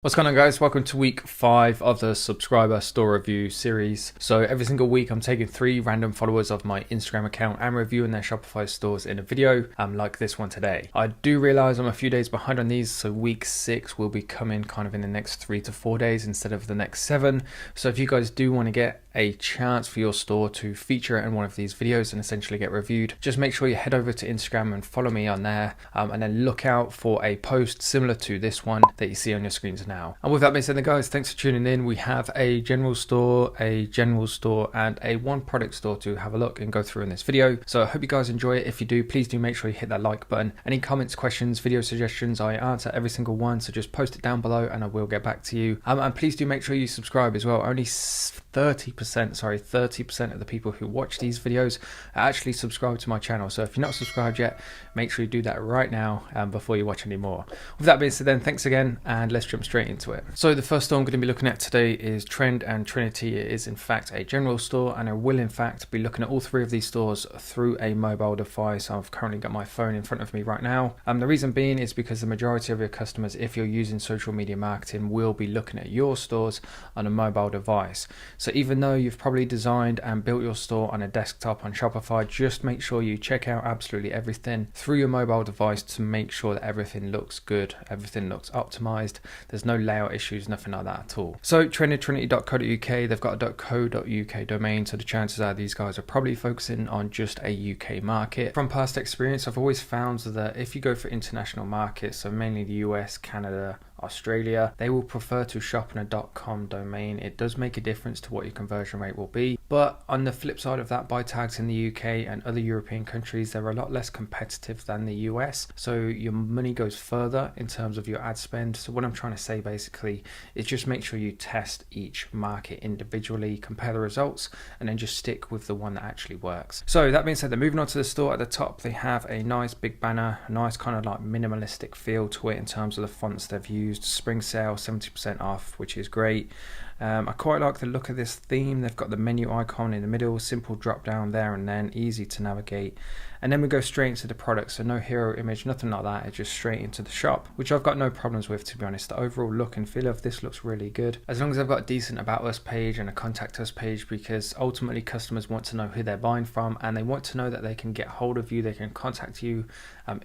What's going on, guys? Welcome to week 5 of the subscriber store review series. So every single week I'm taking 3 random followers of my Instagram account and reviewing their Shopify stores in a video, like this one today. I do realize I'm a few days behind on these, so week 6 will be coming kind of in the next 3 to 4 days instead of the next 7. So if you guys do want to get a chance for your store to feature in one of these videos and essentially get reviewed, just make sure you head over to Instagram and follow me on there, and then look out for a post similar to this one that you see on your screens now. And with that being said, then guys, thanks for tuning in. We have a general store, and a one product store to have a look and go through in this video. So I hope you guys enjoy it. If you do, please do make sure you hit that like button. Any comments, questions, video suggestions, I answer every single one, so just post it down below and I will get back to you. And please do make sure you subscribe as well. Only 30% of the people who watch these videos actually subscribe to my channel. So if you're not subscribed yet, make sure you do that right now before you watch any more. With that being said, then thanks again, and let's jump straight into it. So the first store I'm going to be looking at today is Trend and Trinity. It is in fact a general store, and I will in fact be looking at all 3 of these stores through a mobile device. I've currently got my phone in front of me right now. The reason being is because the majority of your customers, if you're using social media marketing, will be looking at your stores on a mobile device. So even though you've probably designed and built your store on a desktop on Shopify, just make sure you check out absolutely everything through your mobile device to make sure that everything looks good, everything looks optimized, there's no layout issues, nothing like that at all. So trendandtrinity.co.uk, they've got a .co.uk domain, so the chances are these guys are probably focusing on just a UK market. From past experience, I've always found that if you go for international markets, so mainly the US, Canada, Australia, they will prefer to shop on a .com domain. It does make a difference to what your conversion rate will be, but on the flip side of that, buy tags in the UK and other European countries, they're a lot less competitive than the US, so your money goes further in terms of your ad spend. So what I'm trying to say basically is just make sure you test each market individually, compare the results, and then just stick with the one that actually works. So that being said, they're moving on to the store. At the top they have a nice big banner, a nice kind of like minimalistic feel to it in terms of the fonts they've used. Spring sale 70% off, which is great. I quite like the look of this theme. They've got the menu icon in the middle, simple drop down there and then, easy to navigate. And then we go straight into the product, so no hero image, nothing like that. It's just straight into the shop, which I've got no problems with, to be honest. The overall look and feel of this looks really good, as long as I've got a decent about us page and a contact us page, because ultimately customers want to know who they're buying from, and they want to know that they can get hold of you, they can contact you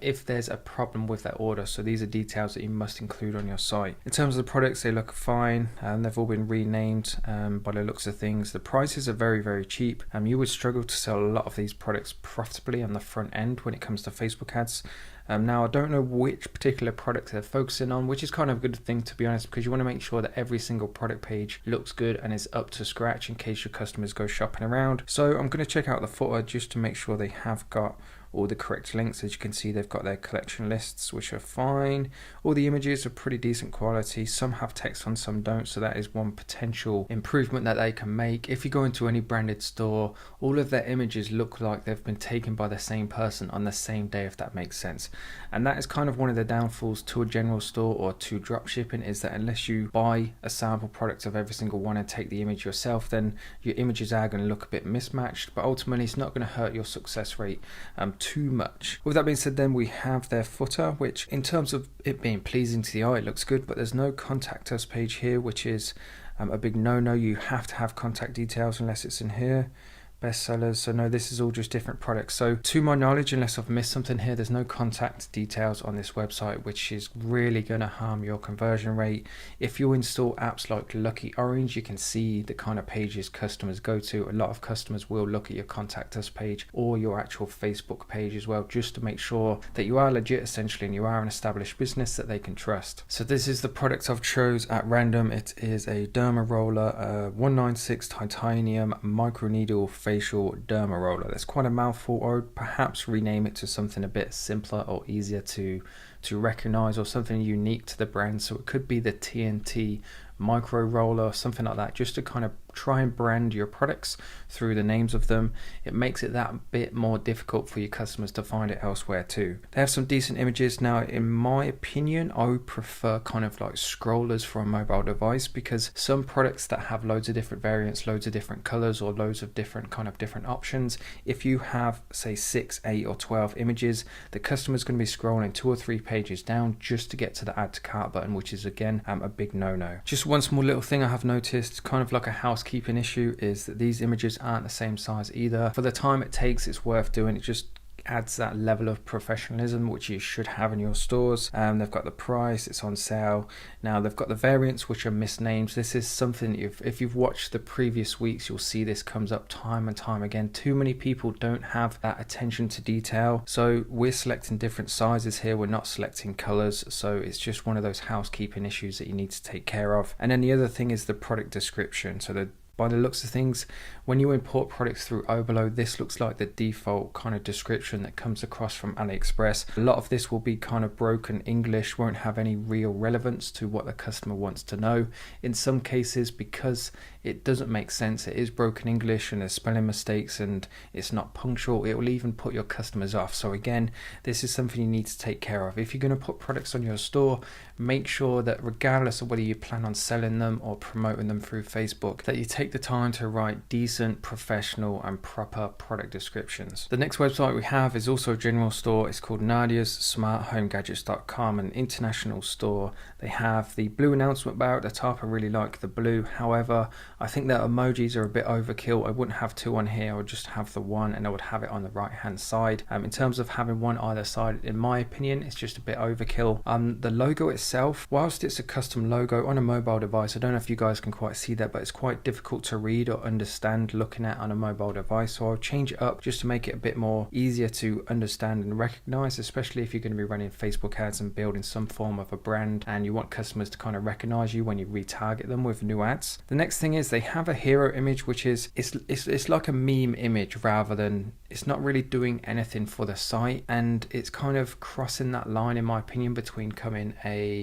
if there's a problem with their order. So these are details that you must include on your site. In terms of the products, they look fine, and they've all been renamed by the looks of things. The prices are very, very cheap. You would struggle to sell a lot of these products profitably on the front end when it comes to Facebook ads. Now I don't know which particular product they're focusing on, which is kind of a good thing, to be honest, because you want to make sure that every single product page looks good and is up to scratch in case your customers go shopping around. So I'm going to check out the footer just to make sure they have got all the correct links. As you can see, they've got their collection lists, which are fine. All the images are pretty decent quality. Some have text on, some don't, so that is one potential improvement that they can make. If you go into any branded store, all of their images look like they've been taken by the same person on the same day, if that makes sense. And that is kind of one of the downfalls to a general store or to dropshipping, is that unless you buy a sample product of every single one and take the image yourself, then your images are going to look a bit mismatched, but ultimately it's not going to hurt your success rate too much. With that being said, then we have their footer, which in terms of it being pleasing to the eye, it looks good, but there's no contact us page here, which is a big no-no. You have to have contact details unless it's in here. Bestsellers, so no, this is all just different products. So to my knowledge, unless I've missed something here, there's no contact details on this website, which is really going to harm your conversion rate. If you install apps like Lucky Orange, you can see the kind of pages customers go to. A lot of customers will look at your contact us page or your actual Facebook page as well, just to make sure that you are legit essentially and you are an established business that they can trust. So this is the product I've chose at random. It is a derma roller, 196 titanium microneedle facial derma roller. That's quite a mouthful. I would perhaps rename it to something a bit simpler or easier to recognize, or something unique to the brand. So it could be the TNT micro roller or something like that, just to kind of try and brand your products through the names of them, it makes it that bit more difficult for your customers to find it elsewhere too. They have some decent images. Now, in my opinion, I would prefer kind of like scrollers for a mobile device, because some products that have loads of different variants, loads of different colors, or loads of different options, if you have say 6, 8 or 12 images, the customer's going to be scrolling 2 or 3 pages down just to get to the add to cart button, which is again a big no-no. Just one small little thing I have noticed, kind of like a housekeeping issue, is that these images aren't the same size either. For the time it takes, it's worth doing. It just adds that level of professionalism which you should have in your stores. They've got the price, it's on sale. Now they've got the variants which are misnamed. This is something if you've watched the previous weeks, you'll see this comes up time and time again. Too many people don't have that attention to detail, so we're selecting different sizes here, we're not selecting colors, so it's just one of those housekeeping issues that you need to take care of. And then the other thing is the product description. So by the looks of things, when you import products through Overload, this looks like the default kind of description that comes across from AliExpress. A lot of this will be kind of broken English, won't have any real relevance to what the customer wants to know. In some cases, because it doesn't make sense, it is broken English and there's spelling mistakes and it's not punctual, it will even put your customers off. So again, this is something you need to take care of. If you're going to put products on your store, make sure that regardless of whether you plan on selling them or promoting them through Facebook, that you take the time to write decent, professional and proper product descriptions. The next website we have is also a general store. It's called nadiasSmartHomeGadgets.com, an international store. They have the blue announcement bar at the top. I really like the blue. However, I think that emojis are a bit overkill. I wouldn't have 2 on here. I would just have the one, and I would have it on the right hand side. In terms of having one either side, in my opinion, it's just a bit overkill. The logo itself, whilst it's a custom logo on a mobile device, I don't know if you guys can quite see that, but it's quite difficult to read or understand looking at on a mobile device. So I'll change it up just to make it a bit more easier to understand and recognize, especially if you're going to be running Facebook ads and building some form of a brand and you want customers to kind of recognize you when you retarget them with new ads. The next thing is they have a hero image, which is it's like a meme image rather than, it's not really doing anything for the site, and it's kind of crossing that line in my opinion between coming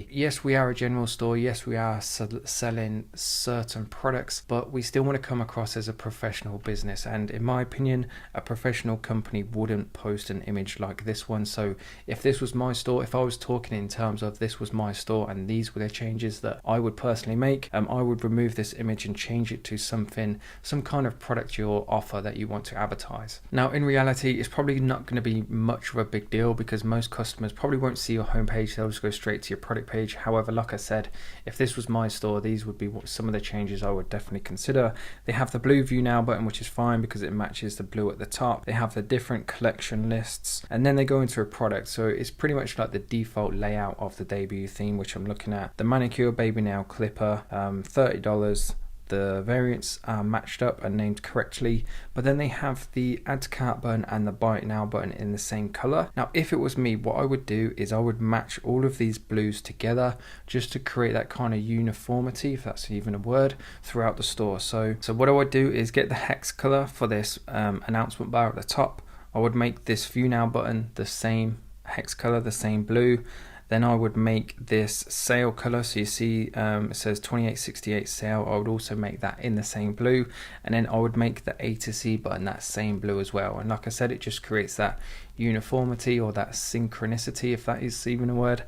yes, we are a general store, yes, we are selling certain products, but we still want to come across as a professional business. And in my opinion, a professional company wouldn't post an image like this one. So if this was my store, if I was talking in terms of this was my store and these were the changes that I would personally make, I would remove this image and change it to some kind of product or offer that you want to advertise. Now in reality, it's probably not going to be much of a big deal because most customers probably won't see your homepage, they'll just go straight to your product page. However, like I said, if this was my store, these would be some of the changes I would definitely consider. They have the blue view now button, which is fine because it matches the blue at the top. They have the different collection lists, and then they go into a product. So it's pretty much like the default layout of the debut theme, which I'm looking at. The manicure baby nail clipper, $30. The variants are matched up and named correctly, but then they have the add to cart button and the buy it now button in the same color. Now if it was me, what I would do is I would match all of these blues together just to create that kind of uniformity, if that's even a word, throughout the store. So what I would do is get the hex color for this announcement bar at the top. I would make this view now button the same hex color, the same blue. Then I would make this sale color, so you see it says 2868 sale. I would also make that in the same blue, and then I would make the A to C button that same blue as well. And like I said, it just creates that uniformity or that synchronicity, if that is even a word,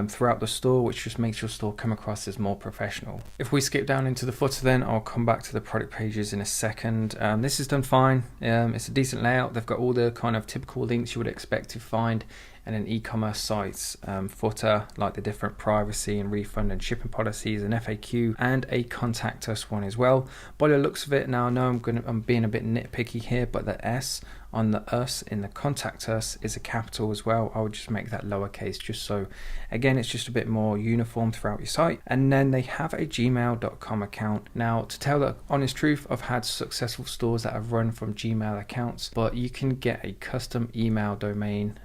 throughout the store, which just makes your store come across as more professional. If we skip down into the footer, then I'll come back to the product pages in a second. This is done fine. It's a decent layout. They've got all the kind of typical links you would expect to find in an e-commerce site's footer, like the different privacy and refund and shipping policies, an FAQ, and a contact us one as well. By the looks of it, now I know I'm being a bit nitpicky here, but the S on the us in the contact us is a capital as well. I would just make that lowercase, just so again it's just a bit more uniform throughout your site. And then they have a gmail.com account. Now to tell the honest truth, I've had successful stores that have run from Gmail accounts, but you can get a custom email domain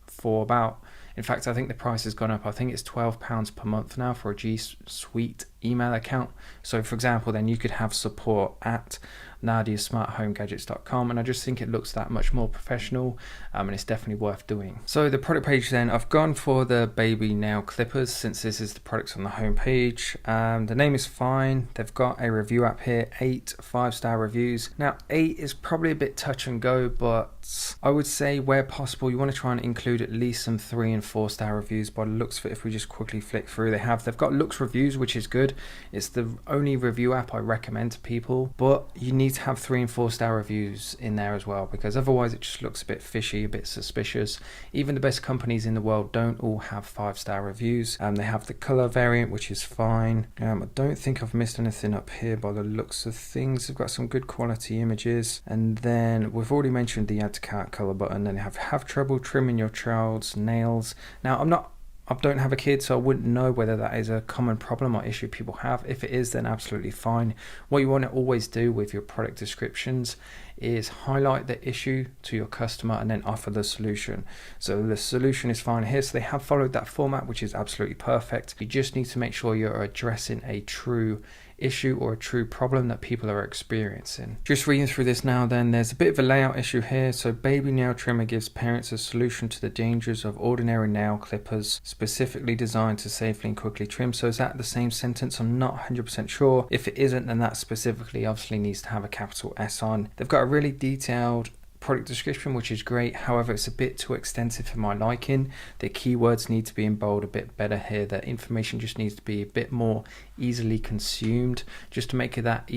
for about, in fact I think the price has gone up, I think it's £12 per month now for a G Suite email account. So for example, then you could have support at nadiasmarthomegadgets.com, and I just think it looks that much more professional, and it's definitely worth doing. So the product page then, I've gone for the baby nail clippers since this is the products on the home page. The name is fine. They've got a review app here, 8 5-star reviews. Now 8 is probably a bit touch and go, but I would say where possible you want to try and include at least some 3 and 4-star reviews. By the looks of it, if we just quickly flick through, they've got Looks reviews, which is good. It's the only review app I recommend to people, but you need to have 3 and 4-star reviews in there as well, because otherwise it just looks a bit fishy, a bit suspicious. Even the best companies in the world don't all have 5-star reviews. They have the color variant, which is fine. I don't think I've missed anything up here by the looks of things. They've got some good quality images, and then we've already mentioned the add to cart color button. Then you have trouble trimming your child's nails. Now I don't have a kid, so I wouldn't know whether that is a common problem or issue people have. If it is, then absolutely fine. What you want to always do with your product descriptions is highlight the issue to your customer and then offer the solution. So the solution is fine here. So they have followed that format, which is absolutely perfect. You just need to make sure you're addressing a true issue or a true problem that people are experiencing. Just reading through this now, then there's a bit of a layout issue here. So baby nail trimmer gives parents a solution to the dangers of ordinary nail clippers, specifically designed to safely and quickly trim. So is that the same sentence? I'm not 100% sure. If it isn't, then that specifically obviously needs to have a capital S on. They've got a really detailed product description, which is great. However, it's a bit too extensive for my liking. The keywords need to be in bold a bit better here. The information just needs to be a bit more easily consumed, just to make it that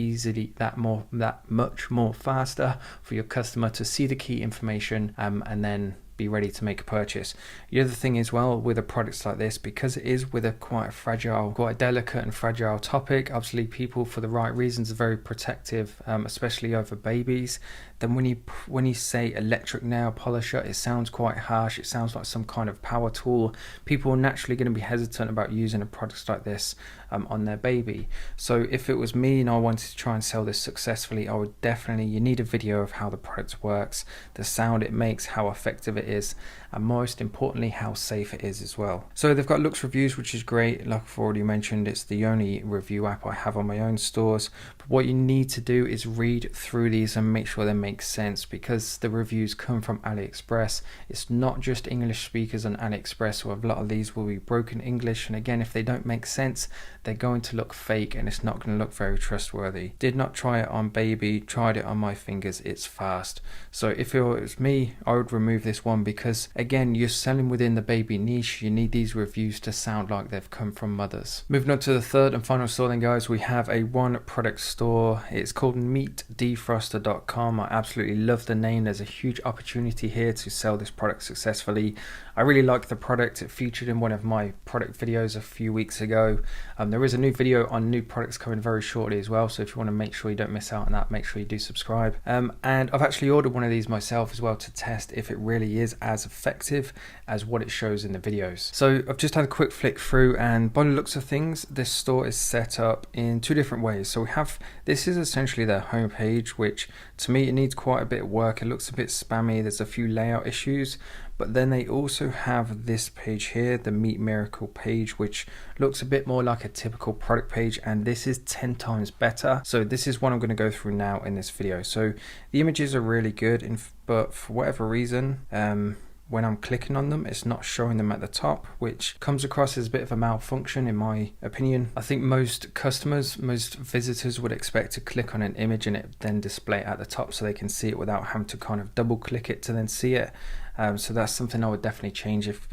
much more faster for your customer to see the key information and then be ready to make a purchase. The other thing as well with a product like this, because it is with a quite delicate and fragile topic, obviously people for the right reasons are very protective, especially over babies. Then when you say electric nail polisher, it sounds quite harsh. It sounds like some kind of power tool. People are naturally going to be hesitant about using a product like this on their baby. So if it was me and I wanted to try and sell this successfully, I would definitely, you need a video of how the product works, the sound it makes, how effective it is, and most importantly how safe it is as well. So they've got Looks reviews, which is great. Like I've already mentioned, it's the only review app I have on my own stores. But what you need to do is read through these and make sure they make sense, because the reviews come from AliExpress. It's not just English speakers on AliExpress, so a lot of these will be broken English, and again, if they don't make sense, they're going to look fake and it's not going to look very trustworthy. Did not try it on baby, tried it on my fingers, it's fast. So if it was me, I would remove this one, because again, you're selling within the baby niche. You need these reviews to sound like they've come from mothers. Moving on to the third and final store then, guys, we have a one product store. It's called meetdefroster.com. I absolutely love the name. There's a huge opportunity here to sell this product successfully. I really like the product. It featured in one of my product videos a few weeks ago. There is a new video on new products coming very shortly as well, so if you want to make sure you don't miss out on that, make sure you do subscribe. And I've actually ordered one of these myself as well to test if it really is as effective as what it shows in the videos. So I've just had a quick flick through, and by the looks of things, this store is set up in 2 different ways. So we have, this is essentially their homepage, which to me it needs quite a bit of work. It looks a bit spammy. There's a few layout issues. But then they also have this page here, the Meet Miracle page, which looks a bit more like a typical product page, and this is 10 times better. So this is what I'm going to go through now in this video. So the images are really good, but for whatever reason, when I'm clicking on them, it's not showing them at the top, which comes across as a bit of a malfunction in my opinion. I think most customers, most visitors would expect to click on an image and it then display at the top so they can see it without having to kind of double click it to then see it. So that's something I would definitely change if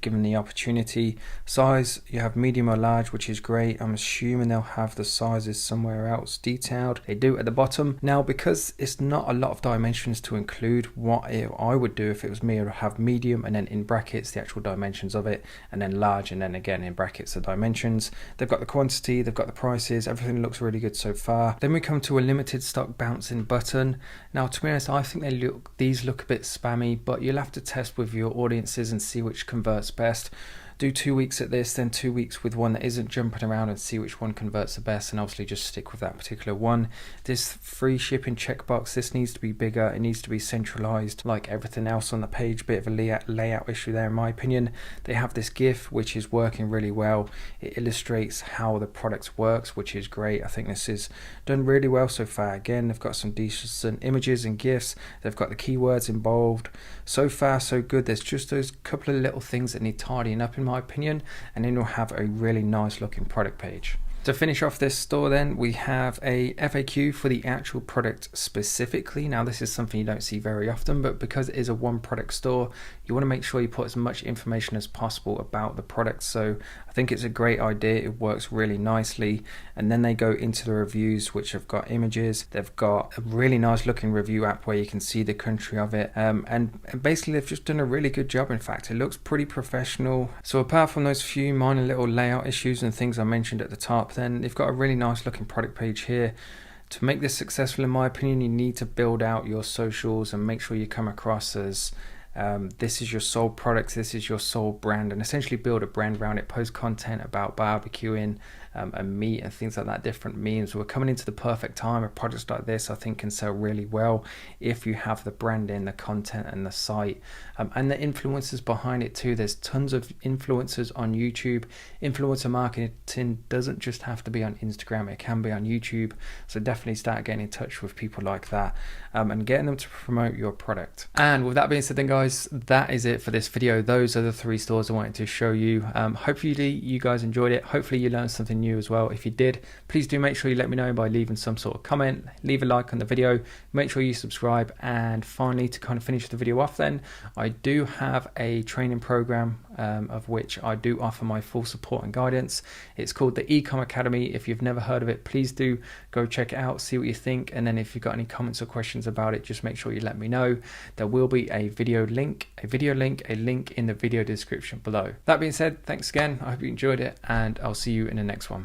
given the opportunity. Size, you have medium or large, which is great. I'm assuming they'll have the sizes somewhere else detailed. They do at the bottom. Now, because it's not a lot of dimensions to include, what I would do if it was me, I would have medium and then in brackets the actual dimensions of it, and then large and then again in brackets the dimensions. They've got the quantity, they've got the prices, everything looks really good so far. Then we come to a limited stock bouncing button. Now, to be honest, I think these look a bit spammy, but you'll have to test with your audiences and see which converts best. do 2 weeks at this, then 2 weeks with one that isn't, jumping around and see which one converts the best, and obviously just stick with that particular one. This free shipping checkbox, this needs to be bigger, it needs to be centralized like everything else on the page. Bit of a layout issue there in my opinion. They have this GIF which is working really well. It illustrates how the product works, which is great. I think this is done really well so far. Again, they've got some decent images and GIFs, they've got the keywords involved. So far so good. There's just those couple of little things that need tidying up in my opinion, and then you'll have a really nice looking product page. To finish off this store then, we have a FAQ for the actual product specifically. Now this is something you don't see very often, but because it is a one product store, you want to make sure you put as much information as possible about the product. So I think it's a great idea, it works really nicely. And then they go into the reviews, which have got images. They've got a really nice looking review app where you can see the country of it. And basically they've just done a really good job. In fact, it looks pretty professional. So apart from those few minor little layout issues and things I mentioned at the top, then they've got a really nice looking product page here. To make this successful, in my opinion, you need to build out your socials and make sure you come across as this is your sole product, this is your sole brand, and essentially build a brand around it. Post content about barbecuing and meat and things like that, different memes. We're coming into the perfect time. A product like this I think can sell really well if you have the branding, the content and the site, and the influencers behind it too. There's tons of influencers on YouTube. Influencer marketing doesn't just have to be on Instagram, it can be on YouTube. So definitely start getting in touch with people like that and getting them to promote your product. And with that being said then guys, that is it for this video. Those are the 3 stores I wanted to show you. Hopefully you guys enjoyed it. Hopefully you learned something new as well. If you did, please do make sure you let me know by leaving some sort of comment, leave a like on the video, make sure you subscribe. And finally, to kind of finish the video off then, I do have a training program of which I do offer my full support and guidance. It's called the Ecom Academy. If you've never heard of it, please do go check it out, see what you think, and then if you've got any comments or questions about it, just make sure you let me know. There will be a link in the video description below. That being said, thanks again, I hope you enjoyed it, and I'll see you in the next one.